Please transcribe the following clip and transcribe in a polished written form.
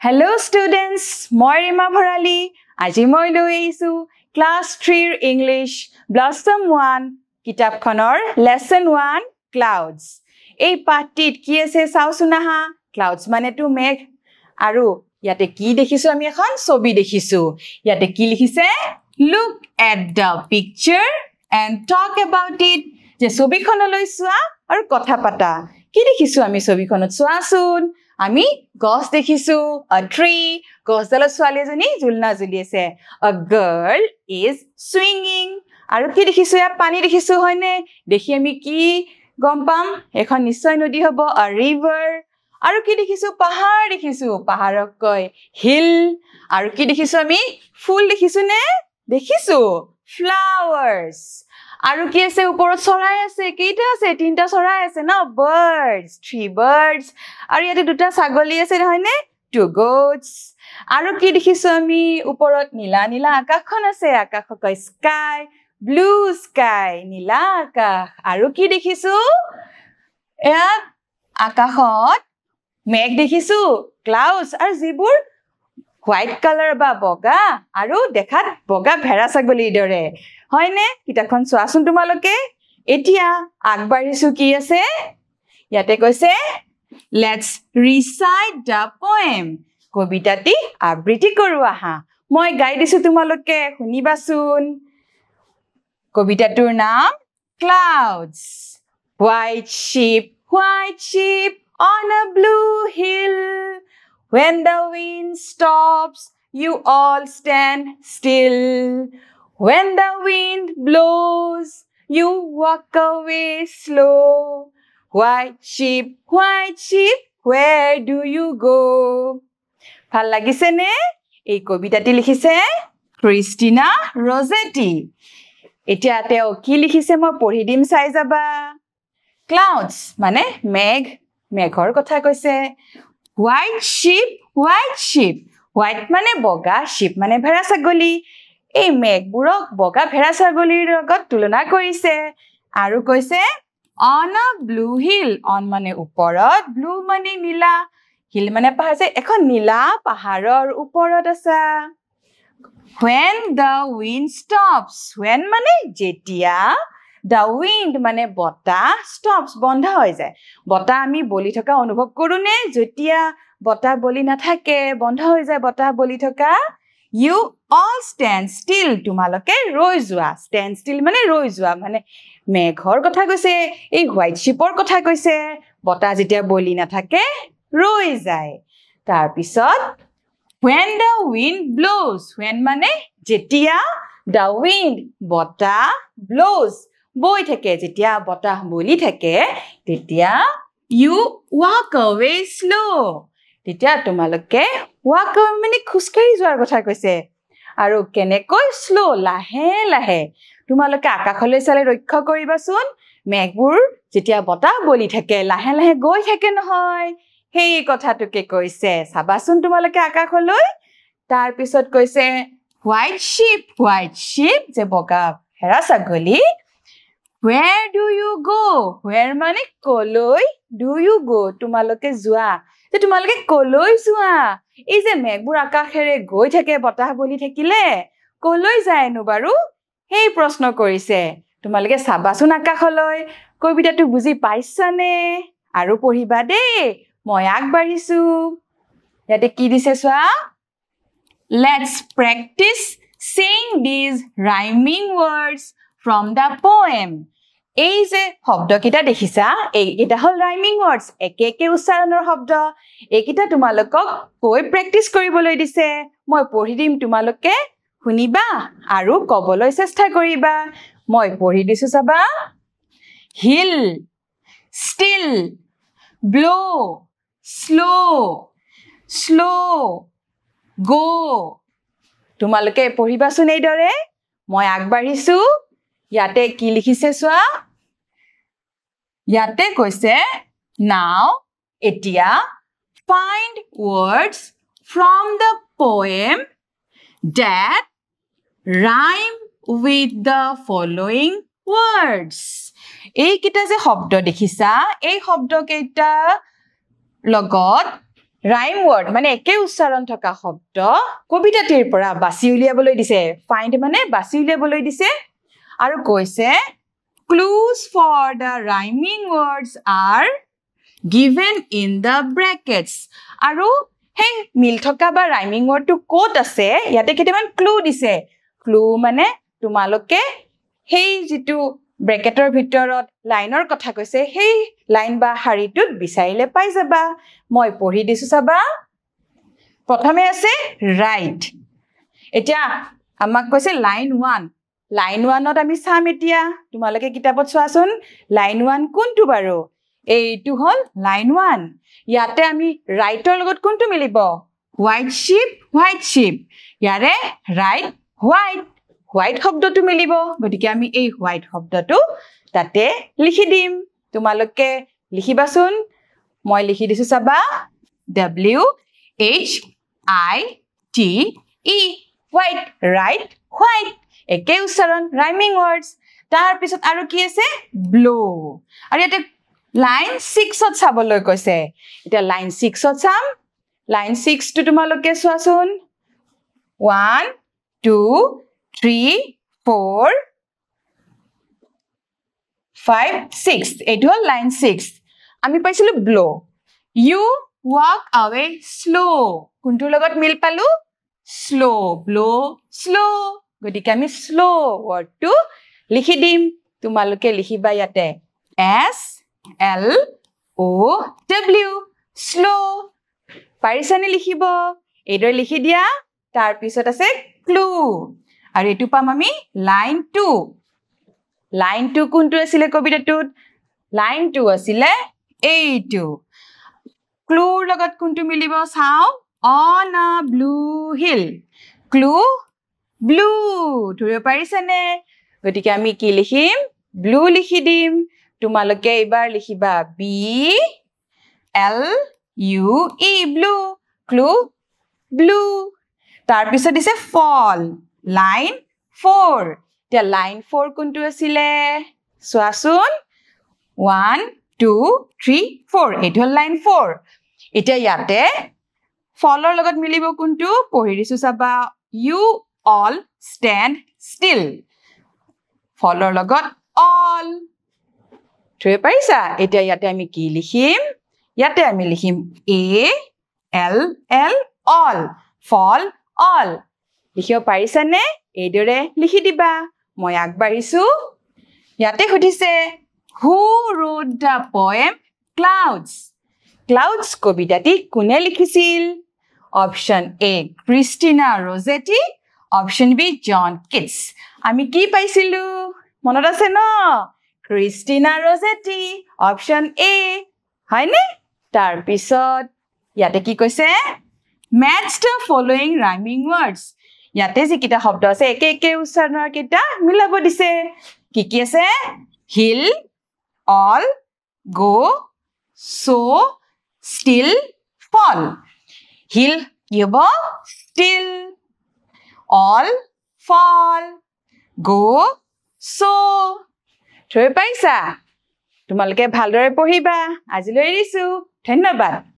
Hello students, মই ৰিমা ভৰালী আজি মই লৈ আহিছো ক্লাছ 3 ৰ ইংলিশ ব্লসম 1 কিতাপখনৰ লেসন 1 ক্লাউডছ এই পাঠটিত কি আছে চাওচোন আহা ক্লাউডছ মানে তো মেঘ আৰু ইয়াতে কি দেখিছো আমি এখন ছবি দেখিছো ইয়াতে কি লিখিছে look at the picture and talk about it যে ছবিখনলৈ চোৱা আৰু কথা পাতা কি দেখিছো আমি ছবিখনত চোৱাচোন আমি গছ দেখিছো a tree গছডালৰ ছোৱালী এজনী ঝুলনা ঝুলি আছে a girl is swinging আৰু কি দেখিছো ইয়াত পানী দেখিছো হয়নে দেখি আমি কি গম পাম এখন নিশ্চয় নদী হ'ব a river আৰু কি দেখিছো পাহাৰ দেখিছো পাহাৰক কয় hill আৰু কি দেখিছো আমি ফুল দেখিছো নে দেখিছো flowers আৰু কি আছে ওপৰত চৰাই আছে কেইটা আছে তিনটা চৰাই আছে না birds 3 birds আৰু ইয়াতে দুটা ছাগলী আছে হয়নে 2 goats আৰু কি দেখিছো আমি ওপৰত নীলা নীলা আকাশখন আছে আকাশক কয় sky blue sky নীলা আকাশ আৰু কি দেখিছো এয়া আকাশত মেঘ দেখিছো clouds আৰু যিবোৰ হোয়াইট কালাৰ বা বগা আৰু দেখাত বগা ভেড়া ছাগলীৰ দৰে হয়নে কিতাপখন চোৱাচোন তোমালোকে এতিয়া আগবাঢ়িছো কি আছে ইয়াতে কৈছে let's recite the poem কবিতাটি আবৃত্তি কৰো আহা মই গাই দিছো তোমালোকে শুনিবাচোন কবিতাটোৰ নাম clouds white sheep on a blue hill when the wind stops you all stand still when the wind blows you walk away slow white sheep where do you go ভাল লাগিছে নে এই কবিতাটি লিখিছে ক্ৰিষ্টিনা ৰজেটি এতিয়া তেও কি লিখিছে মই পঢ়ি দিম চাই যাবা clouds মানে মেঘৰ কথা কৈছে white sheep white মানে বগা sheep মানে ভেড়া ছাগলী এই মেঘবোৰক বগা ভেড়া ছাগলীৰ লগত তুলনা কৰিছে আৰু কৈছে on a blue hill on মানে ওপৰত blue মানে নীলা hill মানে পাহাৰ যে এখন নীলা পাহাৰৰ ওপৰত আছে when the wind stops when মানে যেতিয়া the wind মানে বতাহ stops বন্ধ হৈ যায় বতাহ আমি বলি থকা অনুভৱ কৰো নে যেতিয়া বতাহ বলি নাথাকে বন্ধ হৈ যায় বতাহ বলি থকা you all stand still তোমালোকে ৰৈ যোৱা stand still মানে ৰৈ যোৱা মানে মেঘৰ কথা কৈছে এই হোৱাইট শিপৰ কথা কৈছে বতাহ যেতিয়া বলি নাথাকে ৰৈ যায় তাৰ পিছত when the wind blows when মানে যেতিয়া the wind বতাহ blows বৈ থাকে যেতিয়া বতাহ বলি থাকে তেতিয়া you walk away slow তেতিয়া তোমালোকে walk away মানে খুচকাৰি যোৱাৰ কথা কৈছে আৰু কেনেকৈ স্লো লাহে লাহে তোমালোকে আকাশলৈ চালে লক্ষ্য কৰিবাচোন মেঘবোৰ যেতিয়া বতাহ বলি থাকে লাহে লাহে গৈ থাকে নহয় সেই কথাটোকে কৈছে চাবাচোন তোমালোকে আকাশলৈ তাৰ পিছত কৈছে white sheep যে বগা ভেড়া ছাগলী where do you go where মানে কলৈ do you go তোমালোকে যোৱা যে তোমালোকে কলৈ যোৱা এই যে মেঘবোৰ আকাশেৰে গৈ থাকে বতাহ বলি থাকিলে কলৈ যায়নো বাৰু সেই প্ৰশ্ন কৰিছে তোমালোকে চাবাচোন আকাশলৈ কবিতাটো বুজি পাইছানে আৰু পঢ়িবা দেই মই আগবাঢ়িছো ইয়াতে কি দিছে চোৱা let's practice saying these rhyming words from the poem এই যে শব্দকেইটা দেখিছা এইকেইটা হল rhyming words একে উচ্চাৰণৰ শব্দ এইকেইটা তোমালোকক কৈ প্ৰেক্টিচ কৰিবলৈ দিছে মই পঢ়ি দিম তোমালোকে শুনিবা আৰু ক'বলৈ চেষ্টা কৰিবা মই পঢ়ি দিছো চাবা hill still blow slow go তোমালোকে পঢ়িবাচোন এইদৰে মই আগবাঢ়িছো ইয়াতে কি লিখিছে চোৱা ইয়াতে কৈছে now এতিয়া find words from the poem that rhyme with the following words এই কিটা যে শব্দ দেখিছা এই শব্দ কেইটা লগত ৰাইম ৱৰ্ড মানে একে উচ্চাৰণ থকা শব্দ কবিতাটিৰ পৰা বাছি উলিয়াবলৈ দিছে ফাইণ্ড মানে বাছি উলিয়াবলৈ দিছে আৰু কৈছে clues for the rhyming words are given in the brackets আৰু hey মিল থকা বা rhyming word টো ক'ত আছে ইয়াতে কেইটামান ক্লু দিছে ক্লু মানে তোমালোকে হেই যেটো ব্ৰেকেটৰ ভিতৰত লাইনৰ কথা কৈছে হেই লাইন বা শাৰীটোত বিচাৰিলে পাই যাবা মই পঢ়ি দিছো চাবা প্ৰথমে আছে ৰাইট এতিয়া আমাক কৈছে লাইন 1 লাইন 1ত আমি চাম এতিয়া তোমালোকে কিতাপত চোৱাচোন লাইন 1 কোনটো বাৰু এইটো হল লাইন 1 ইয়াতে আমি ৰাইটৰ লগত কোনটো মিলিব হোৱাইট শিপ ইয়াৰে ৰাইট হোৱাইট শব্দটো মিলিব গতিকে আমি এই হোৱাইট শব্দটো তাতে লিখি দিম তোমালোকে লিখিবাচোন মই লিখি দিছো চাবা W H I T E white right white একে উচ্চাৰণ rhyming words তাৰ পিছত আৰু কি আছে blow আৰু ইয়াতে লাইন 6ত চাবলৈ কৈছে এটা লাইন 6ত চাম লাইন 6 টো তোমালোকে চোৱাচোন 1 2 3 4 5 6 এইটো হল লাইন 6 আমি পাইছিলো blow you walk away slow কোনটোৰ লগত মিল পালো slow blow slow গতিকে আমি slow wordটো লিখি দিম তোমালোকে লিখিবা ইয়াতে S L O W slow পাৰিছানে লিখিব এইদৰে লিখি দিয়া তাৰ পিছত আছে ক্লু আৰু এটো পাম আমি লাইন 2 কোনটো আছিল কবিতাটোত লাইন 2 আছিল এইটো ক্লুৰ লগত কোনটো মিলিব চাও on a blue hill clue blue ধৰিব পাৰিছানে গতিকে আমি কি লিখিম ব্লু লিখি দিম তোমালোকে এবাৰ লিখিবা B L U E blue clue blue তাৰ পিছত দিছে fall লাইন 4 তে লাইন 4 কোনটো আছিল চোৱাচোন 1 2 3 4 এইটো লাইন 4 এতিয়া ইয়াতে ফলৰ লগত মিলিব কোনটো পঢ়ি দিছো চাবা you all stand still ফলৰ লগত all থৈ পাইছা এতিয়া ইয়াতে আমি কি লিখিম ইয়াতে আমি লিখিম A L L all fall all লিখিব পাৰিছানে এইদৰে লিখি দিবা মই আগবাঢ়িছো ইয়াতে সুধিছে who wrote the poem clouds কবিতাটি কোনে লিখিছিল option A Christina Rossetti option B John Keats আমি কি পাইছিলো মনত আছে ন ক্ৰিষ্টিনা ৰজেটি অপশন A হয়নে তাৰ পিছত ইয়াতে কি কৈছে match the following rhyming words ইয়াতে যে কিটা শব্দ আছে একে উচ্চাৰণৰ কিটা মিলাব দিছে কি আছে hill all go so still fall hill yebo still all fall go so থৈ পাইছা তোমালোকে ভালদৰে পঢ়িবা আজিলৈ এৰিছো ধন্যবাদ